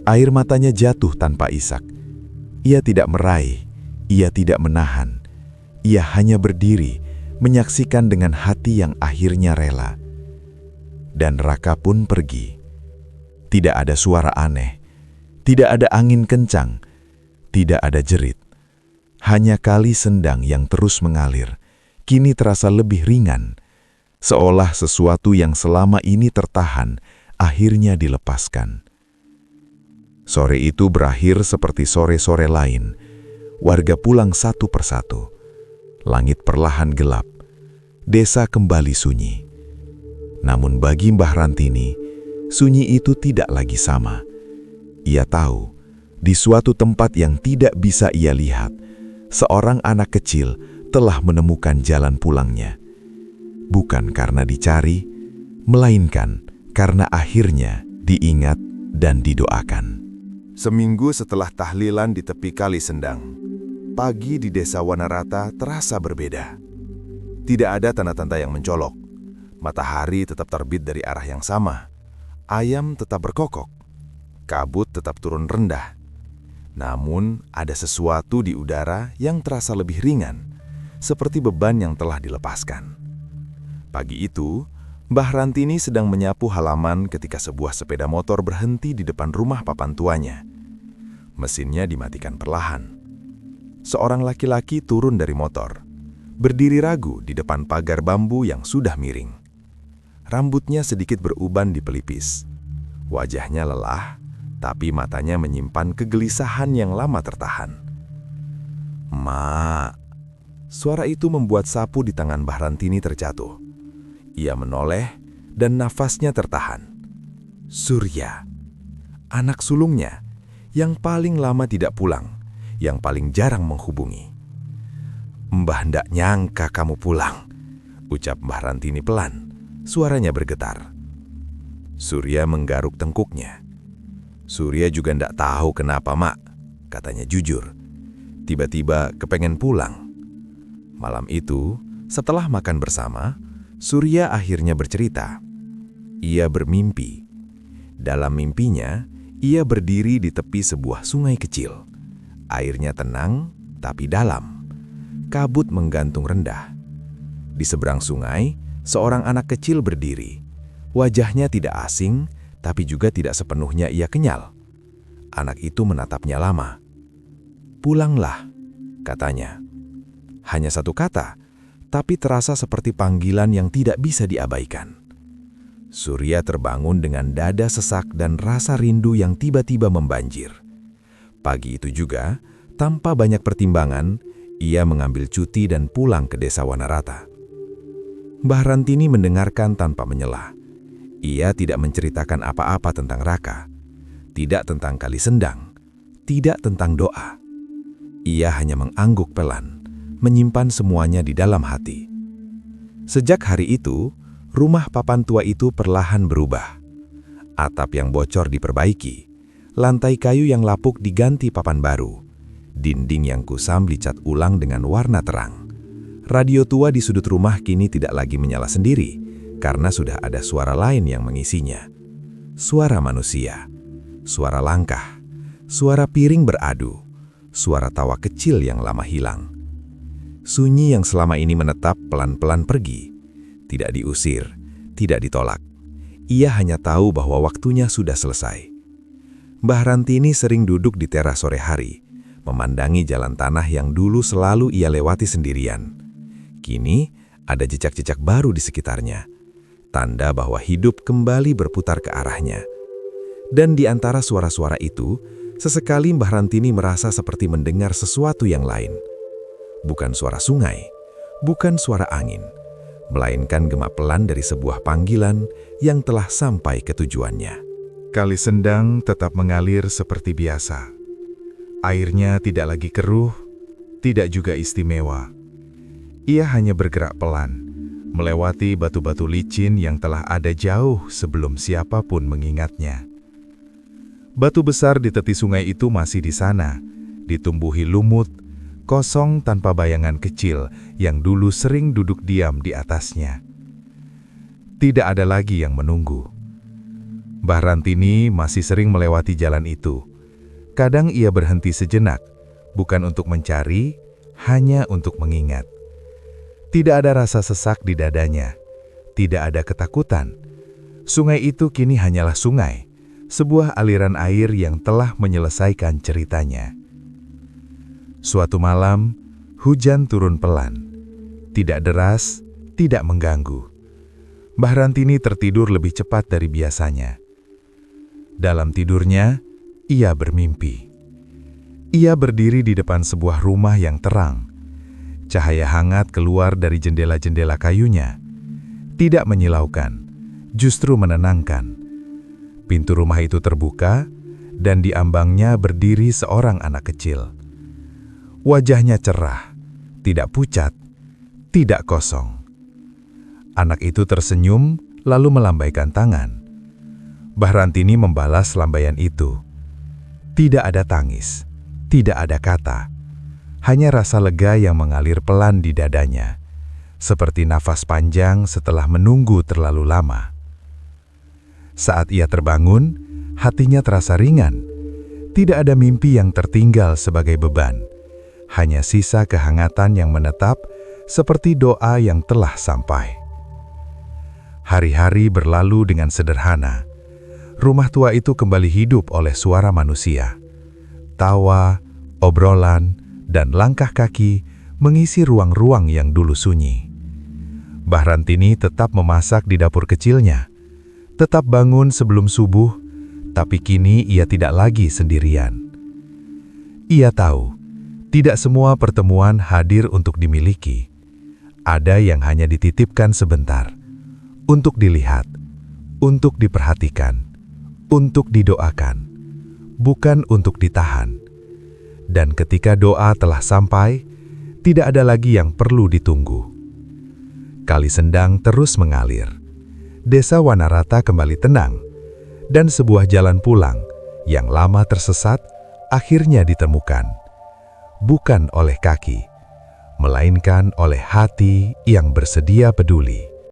Air matanya jatuh tanpa isak. Ia tidak meraih, ia tidak menahan. Ia hanya berdiri, menyaksikan dengan hati yang akhirnya rela. Dan Raka pun pergi. Tidak ada suara aneh, tidak ada angin kencang, tidak ada jerit. Hanya kali Sendang yang terus mengalir, kini terasa lebih ringan, seolah sesuatu yang selama ini tertahan, akhirnya dilepaskan. Sore itu berakhir seperti sore-sore lain. Warga pulang satu persatu. Langit perlahan gelap. Desa kembali sunyi. Namun bagi Mbah Rantini, sunyi itu tidak lagi sama. Ia tahu, di suatu tempat yang tidak bisa ia lihat, seorang anak kecil telah menemukan jalan pulangnya. Bukan karena dicari, melainkan karena akhirnya diingat dan didoakan. Seminggu setelah tahlilan di tepi Kali Sendang, pagi di desa Wanarata terasa berbeda. Tidak ada tanda-tanda yang mencolok. Matahari tetap terbit dari arah yang sama. Ayam tetap berkokok. Kabut tetap turun rendah. Namun, ada sesuatu di udara yang terasa lebih ringan, seperti beban yang telah dilepaskan. Pagi itu, Mbah Rantini sedang menyapu halaman ketika sebuah sepeda motor berhenti di depan rumah papan tuanya. Mesinnya dimatikan perlahan. Seorang laki-laki turun dari motor, berdiri ragu di depan pagar bambu yang sudah miring. Rambutnya sedikit beruban di pelipis. Wajahnya lelah, tapi matanya menyimpan kegelisahan yang lama tertahan. "Ma." Suara itu membuat sapu di tangan Mbah Rantini terjatuh. Ia menoleh dan nafasnya tertahan. Surya, anak sulungnya, yang paling lama tidak pulang, yang paling jarang menghubungi. "Mbah ndak nyangka kamu pulang," ucap Mbah Rantini pelan, suaranya bergetar. Surya menggaruk tengkuknya. "Surya juga ndak tahu kenapa, Mak," katanya jujur. "Tiba-tiba kepengen pulang." Malam itu, setelah makan bersama, Surya akhirnya bercerita. Ia bermimpi. Dalam mimpinya, ia berdiri di tepi sebuah sungai kecil. Airnya tenang, tapi dalam. Kabut menggantung rendah. Di seberang sungai, seorang anak kecil berdiri. Wajahnya tidak asing, tapi juga tidak sepenuhnya ia kenyal. Anak itu menatapnya lama. "Pulanglah," katanya. Hanya satu kata, tapi terasa seperti panggilan yang tidak bisa diabaikan. Surya terbangun dengan dada sesak dan rasa rindu yang tiba-tiba membanjir. Pagi itu juga, tanpa banyak pertimbangan, ia mengambil cuti dan pulang ke desa Wanarata. Mbah Rantini mendengarkan tanpa menyela. Ia tidak menceritakan apa-apa tentang Raka, tidak tentang Kali Sendang, tidak tentang doa. Ia hanya mengangguk pelan, menyimpan semuanya di dalam hati. Sejak hari itu, rumah papan tua itu perlahan berubah. Atap yang bocor diperbaiki, lantai kayu yang lapuk diganti papan baru, dinding yang kusam dicat ulang dengan warna terang. Radio tua di sudut rumah kini tidak lagi menyala sendiri, karena sudah ada suara lain yang mengisinya. Suara manusia, suara langkah, suara piring beradu, suara tawa kecil yang lama hilang. Sunyi yang selama ini menetap pelan-pelan pergi. Tidak diusir, tidak ditolak. Ia hanya tahu bahwa waktunya sudah selesai. Mbah Rantini sering duduk di teras sore hari, memandangi jalan tanah yang dulu selalu ia lewati sendirian. Kini ada jejak-jejak baru di sekitarnya, tanda bahwa hidup kembali berputar ke arahnya. Dan di antara suara-suara itu, sesekali Mbah Rantini merasa seperti mendengar sesuatu yang lain. Bukan suara sungai, bukan suara angin, melainkan gema pelan dari sebuah panggilan yang telah sampai ke tujuannya. Kali Sendang tetap mengalir seperti biasa. Airnya tidak lagi keruh, tidak juga istimewa. Ia hanya bergerak pelan, melewati batu-batu licin yang telah ada jauh sebelum siapapun mengingatnya. Batu besar di tepi sungai itu masih di sana, ditumbuhi lumut, kosong tanpa bayangan kecil yang dulu sering duduk diam di atasnya. Tidak ada lagi yang menunggu. Mbah Rantini masih sering melewati jalan itu. Kadang ia berhenti sejenak, bukan untuk mencari, hanya untuk mengingat. Tidak ada rasa sesak di dadanya, tidak ada ketakutan. Sungai itu kini hanyalah sungai, sebuah aliran air yang telah menyelesaikan ceritanya. Suatu malam, hujan turun pelan, tidak deras, tidak mengganggu. Mbah Rantini tertidur lebih cepat dari biasanya. Dalam tidurnya, ia bermimpi. Ia berdiri di depan sebuah rumah yang terang. Cahaya hangat keluar dari jendela-jendela kayunya. Tidak menyilaukan, justru menenangkan. Pintu rumah itu terbuka, dan di ambangnya berdiri seorang anak kecil. Wajahnya cerah, tidak pucat, tidak kosong. Anak itu tersenyum, lalu melambaikan tangan. Mbah Rantini membalas lambaian itu. Tidak ada tangis, tidak ada kata. Hanya rasa lega yang mengalir pelan di dadanya, seperti nafas panjang setelah menunggu terlalu lama. Saat ia terbangun, hatinya terasa ringan. Tidak ada mimpi yang tertinggal sebagai beban. Hanya sisa kehangatan yang menetap, seperti doa yang telah sampai. Hari-hari berlalu dengan sederhana. Rumah tua itu kembali hidup oleh suara manusia. Tawa, obrolan, dan langkah kaki mengisi ruang-ruang yang dulu sunyi. Mbah Rantini tetap memasak di dapur kecilnya, tetap bangun sebelum subuh, tapi kini ia tidak lagi sendirian. Ia tahu, tidak semua pertemuan hadir untuk dimiliki. Ada yang hanya dititipkan sebentar, untuk dilihat, untuk diperhatikan, untuk didoakan, bukan untuk ditahan. Dan ketika doa telah sampai, tidak ada lagi yang perlu ditunggu. Kali Sendang terus mengalir. Desa Wanarata kembali tenang, dan sebuah jalan pulang yang lama tersesat akhirnya ditemukan. Bukan oleh kaki, melainkan oleh hati yang bersedia peduli.